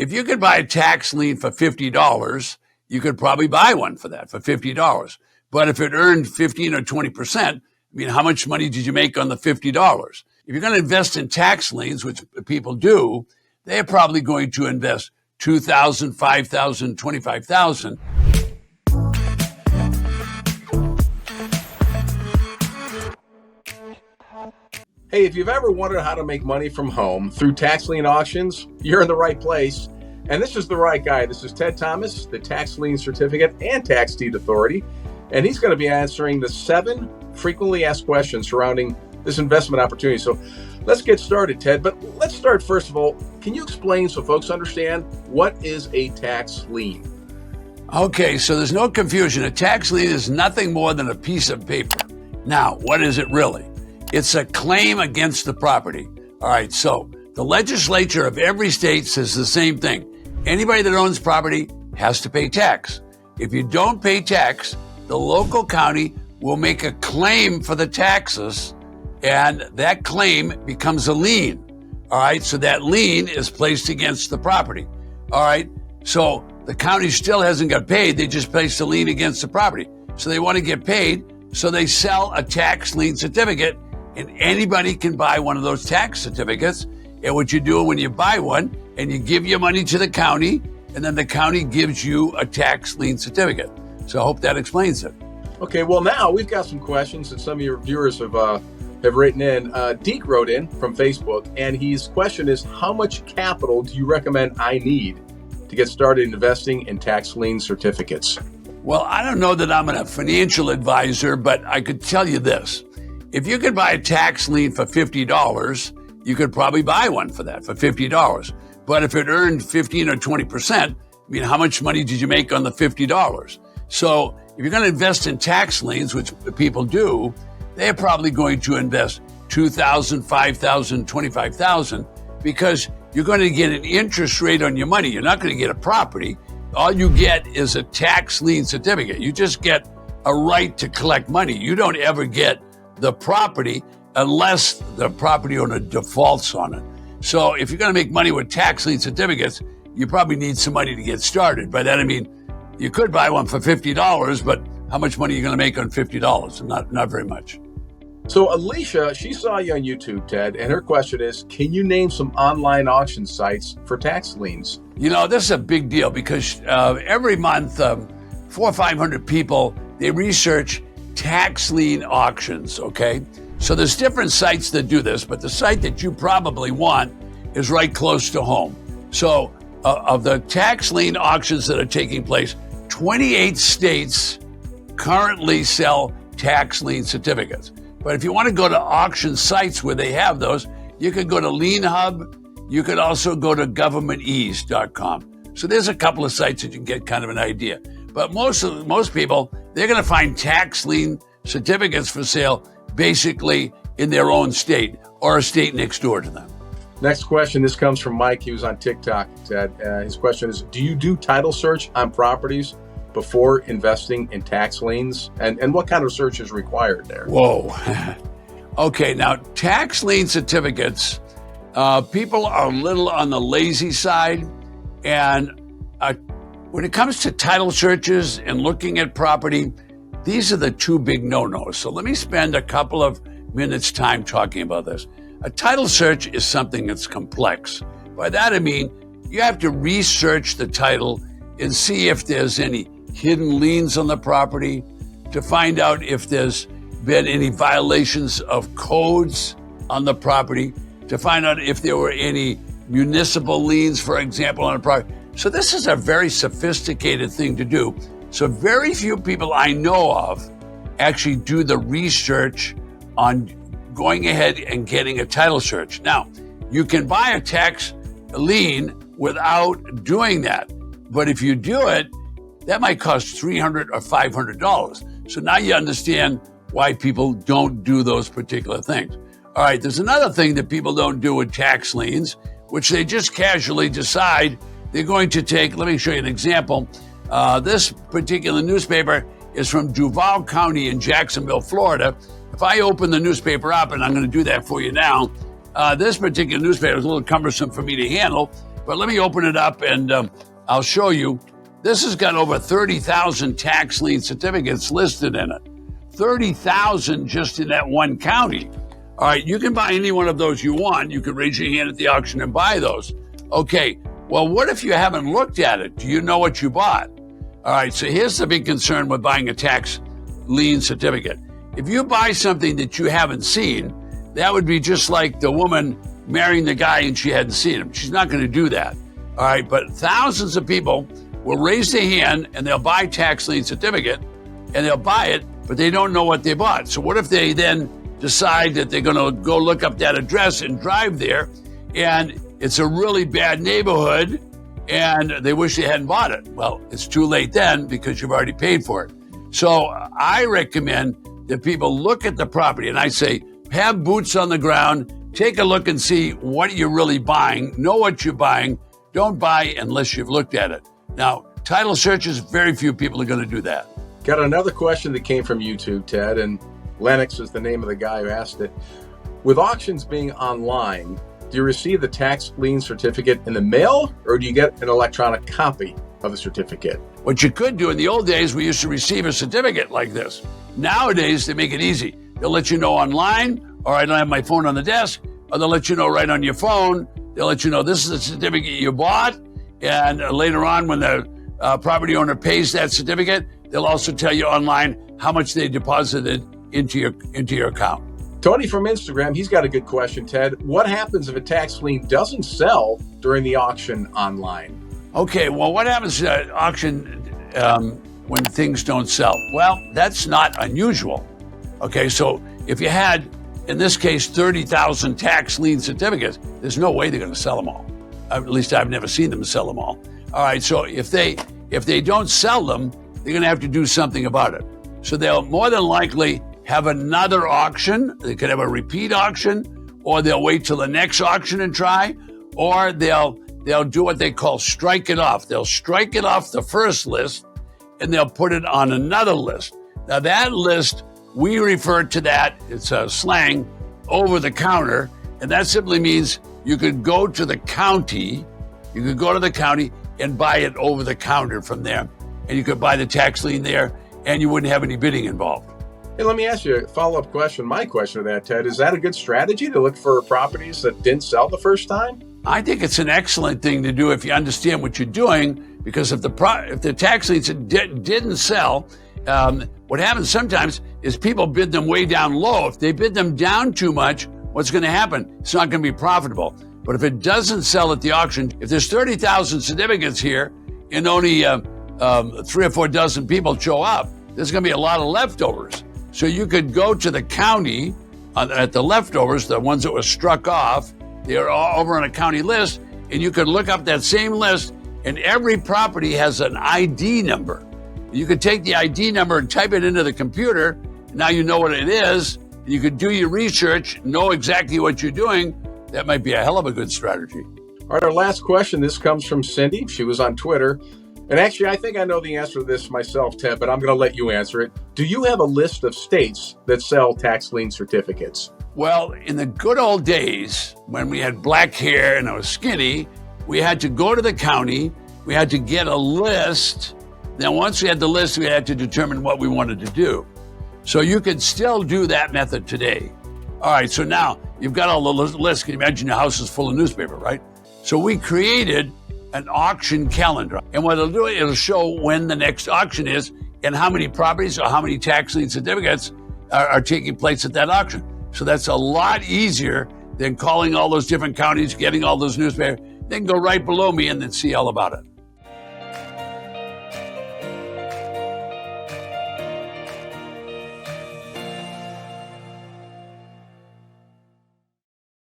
if you could buy a tax lien for $50, you could probably buy one for that, for $50. But if it earned 15 or 20%, I mean, how much money did you make on the $50? If you're going to invest in tax liens, which people do, they're probably going to invest $2,000, $5,000, $25,000. Hey, if you've ever wondered how to make money from home through tax lien auctions, you're in the right place. And this is the right guy. This is Ted Thomas, the Tax Lien Certificate and Tax Deed Authority. And he's going to be answering the 7 frequently asked questions surrounding this investment opportunity. So let's get started, Ted. But let's start first of all. Can you explain so folks understand what is a tax lien? Okay, so there's no confusion. A tax lien is nothing more than a piece of paper. Now, what is it really? It's a claim against the property. All right, so the legislature of every state says the same thing. Anybody that owns property has to pay tax. If you don't pay tax, the local county will make a claim for the taxes, and that claim becomes a lien. All right, so that lien is placed against the property. All right, so the county still hasn't got paid. They just placed a lien against the property. So they want to get paid, so they sell a tax lien certificate, and anybody can buy one of those tax certificates. And what you do when you buy one, and you give your money to the county, and then the county gives you a tax lien certificate. So I hope that explains it. Okay, well now we've got some questions that some of your viewers have written in. Deke wrote in from Facebook, and his question is, how much capital do you recommend I need to get started investing in tax lien certificates? Well, I don't know that I'm a financial advisor, but I could tell you this. If you could buy a tax lien for $50, you could probably buy one for that, for $50. But if it earned 15 or 20%, I mean, how much money did you make on the $50? So if you're going to invest in tax liens, which people do, they're probably going to invest $2,000, $5,000, $25,000, because you're going to get an interest rate on your money. You're not going to get a property. All you get is a tax lien certificate. You just get a right to collect money. You don't ever get the property unless the property owner defaults on it. So if you're going to make money with tax lien certificates, you probably need some money to get started. By that, I mean, you could buy one for $50, but how much money are you going to make on $50? Not very much. So Alicia, she saw you on YouTube, Ted, and her question is, can you name some online auction sites for tax liens? You know, this is a big deal because every month, 400 or 500 people, they research tax lien auctions, okay? So there's different sites that do this, but the site that you probably want is right close to home. So of the tax lien auctions that are taking place, 28 states currently sell tax lien certificates. But if you want to go to auction sites where they have those, you could go to Lien Hub. You could also go to governmentease.com. So there's a couple of sites that you can get kind of an idea. But most people, they're going to find tax lien certificates for sale basically in their own state or a state next door to them. Next question, this comes from Mike. He was on TikTok, Ted. His question is, do you do title search on properties before investing in tax liens? And what kind of search is required there? Whoa. Okay, now tax lien certificates, people are a little on the lazy side. And when it comes to title searches and looking at property, these are the two big no-nos. So let me spend a couple of minutes time talking about this. A title search is something that's complex. By that I mean, you have to research the title and see if there's any hidden liens on the property, to find out if there's been any violations of codes on the property, to find out if there were any municipal liens, for example, on a property. So this is a very sophisticated thing to do. So very few people I know of actually do the research on going ahead and getting a title search. Now, you can buy a tax lien without doing that. But if you do it, that might cost $300 or $500. So now you understand why people don't do those particular things. All right, there's another thing that people don't do with tax liens, which they just casually decide they're going to take. Let me show you an example. This particular newspaper is from Duval County in Jacksonville, Florida. If I open the newspaper up, and I'm going to do that for you now, this particular newspaper is a little cumbersome for me to handle. But let me open it up and I'll show you. This has got over 30,000 tax lien certificates listed in it. 30,000 just in that one county. All right, you can buy any one of those you want. You can raise your hand at the auction and buy those. Okay, well, what if you haven't looked at it? Do you know what you bought? All right, so here's the big concern with buying a tax lien certificate. If you buy something that you haven't seen, that would be just like the woman marrying the guy and she hadn't seen him. She's not going to do that. All right, but thousands of people will raise their hand and they'll buy tax lien certificate and they'll buy it, but they don't know what they bought. So what if they then decide that they're going to go look up that address and drive there, and it's a really bad neighborhood and they wish they hadn't bought it? Well, it's too late then because you've already paid for it. So I recommend that people look at the property, and I say, have boots on the ground, take a look and see what you're really buying, know what you're buying. Don't buy unless you've looked at it. Now, title searches, very few people are going to do that. Got another question that came from YouTube, Ted, and Lennox is the name of the guy who asked it. With auctions being online, do you receive the tax lien certificate in the mail, or do you get an electronic copy of the certificate? What you could do in the old days, we used to receive a certificate like this. Nowadays, they make it easy. They'll let you know online, or I don't have my phone on the desk, or they'll let you know right on your phone. They'll let you know this is the certificate you bought, and later on when the property owner pays that certificate, they'll also tell you online how much they deposited into your account. Tony from Instagram, he's got a good question, Ted. What happens if a tax lien doesn't sell during the auction online? Okay, well, what happens at auction when things don't sell? Well, that's not unusual. Okay, so if you had, in this case, 30,000 tax lien certificates, there's no way they're going to sell them all. At least I've never seen them sell them all. All right, so if they don't sell them, they're going to have to do something about it. So they'll more than likely have another auction. They could have a repeat auction, or they'll wait till the next auction and try, or they'll do what they call strike it off. They'll strike it off the first list, and they'll put it on another list. Now that list, we refer to that, it's a slang, over the counter, and that simply means you could go to the county and buy it over the counter from there. And you could buy the tax lien there, and you wouldn't have any bidding involved. Hey, let me ask you a follow-up question. My question to that, Ted, is that a good strategy to look for properties that didn't sell the first time? I think it's an excellent thing to do if you understand what you're doing, because if the tax liens didn't sell, what happens sometimes is people bid them way down low. If they bid them down too much, what's going to happen? It's not going to be profitable. But if it doesn't sell at the auction, if there's 30,000 certificates here and only 3 or 4 dozen people show up, there's going to be a lot of leftovers. So you could go to the county at the leftovers, the ones that were struck off, they're all over on a county list, and you could look up that same list, and every property has an ID number. You could take the ID number and type it into the computer. Now you know what it is. You could do your research, know exactly what you're doing. That might be a hell of a good strategy. All right, our last question. This comes from Cindy. She was on Twitter. And actually, I think I know the answer to this myself, Ted, but I'm going to let you answer it. Do you have a list of states that sell tax lien certificates? Well, in the good old days, when we had black hair and I was skinny, we had to go to the county. We had to get a list. Then once we had the list, we had to determine what we wanted to do. So you could still do that method today. All right, so now you've got all the lists. Can you imagine your house is full of newspaper, right? So we created an auction calendar. And what it'll do, it'll show when the next auction is and how many properties or how many tax lien certificates are taking place at that auction. So that's a lot easier than calling all those different counties, getting all those newspapers. They can go right below me and then see all about it.